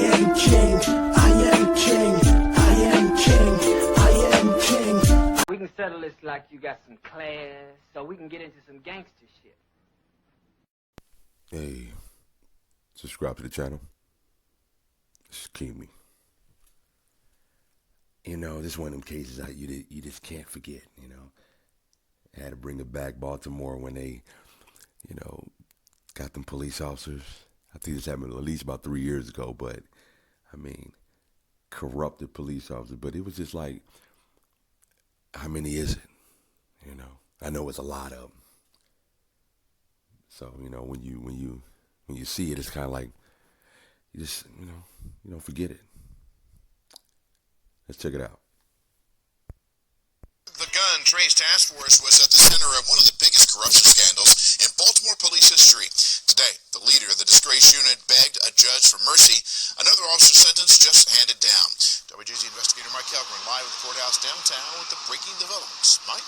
am king, I am king, I am king, I am king. We can settle this like you got some class, so we can get into some gangster shit. Hey, subscribe to the channel. This is Kimi. You know, this is one of them cases you just can't forget, you know. I had to bring it back, Baltimore, when they, you know, got them police officers. I think this happened at least about 3 years ago, but, I mean, corrupted police officers. But it was just like, how many is it? You know, I know it's a lot of them. So, you know, when you see it, it's kind of like, you just, you don't forget it. Let's check it out. The Gun Trace Task Force was at the center of one of the biggest corruption scandals in Baltimore police history. Today, the leader of the disgraced unit begged a judge for mercy. Another officer's sentence just handed down. WJZ investigator Mike Halgren live at the courthouse downtown with the breaking developments. Mike?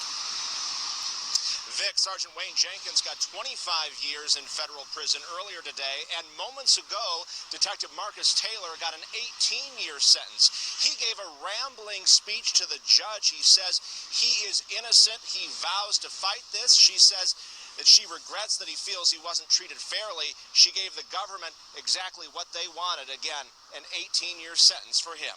Vic, Sergeant Wayne Jenkins got 25 years in federal prison earlier today, and moments ago, Detective Marcus Taylor got an 18-year sentence. He gave a rambling speech to the judge. He says he is innocent. He vows to fight this. She says that she regrets that he feels he wasn't treated fairly. She gave the government exactly what they wanted. Again, an 18-year sentence for him.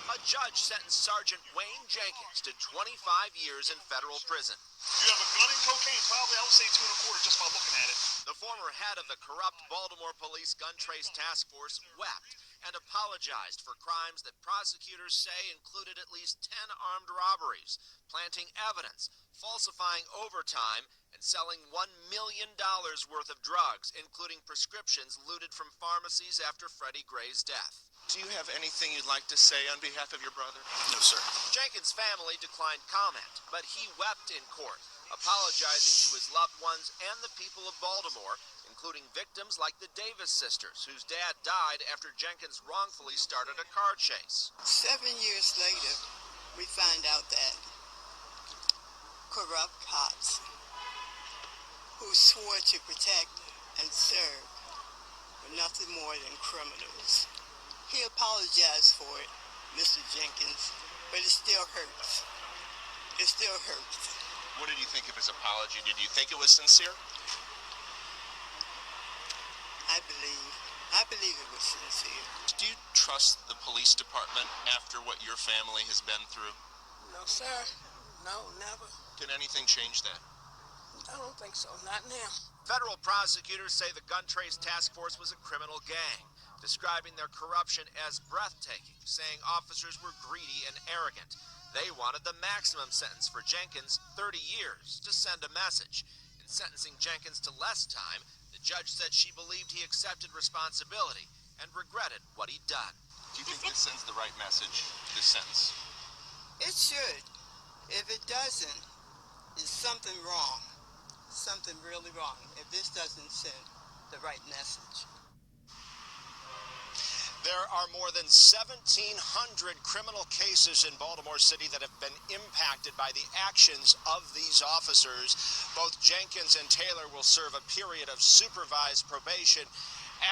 A judge sentenced Sergeant Wayne Jenkins to 25 years in federal prison. You have a gun and cocaine, probably, I would say 2 1/4 just by looking at it. The former head of the corrupt Baltimore Police Gun Trace Task Force wept and apologized for crimes that prosecutors say included at least 10 armed robberies, planting evidence, falsifying overtime, and selling $1 million worth of drugs, including prescriptions looted from pharmacies after Freddie Gray's death. Do you have anything you'd like to say on behalf of your brother? No, sir. Jenkins' family declined comment, but he wept in court, apologizing to his loved ones and the people of Baltimore, including victims like the Davis sisters, whose dad died after Jenkins wrongfully started a car chase. 7 years later, we find out that corrupt cops who swore to protect and serve were nothing more than criminals. He apologized for it, Mr. Jenkins, but it still hurts. It still hurts. What did you think of his apology? Did you think it was sincere? I believe it was sincere. Do you trust the police department after what your family has been through? No, sir. No, never. Can anything change that? I don't think so. Not now. Federal prosecutors say the Gun Trace Task Force was a criminal gang, describing their corruption as breathtaking, saying officers were greedy and arrogant. They wanted the maximum sentence for Jenkins, 30 years, to send a message. In sentencing Jenkins to less time, the judge said she believed he accepted responsibility and regretted what he'd done. Do you think this sends the right message, this sentence? It should. If it doesn't, there's something wrong. Something really wrong if this doesn't send the right message. There are more than 1,700 criminal cases in Baltimore City that have been impacted by the actions of these officers. Both Jenkins and Taylor will serve a period of supervised probation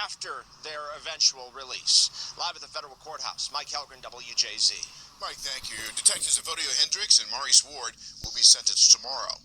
after their eventual release. Live at the federal courthouse, Mike Halgren, WJZ. Mike, thank you. Detectives Evodio Hendricks and Maurice Ward will be sentenced tomorrow.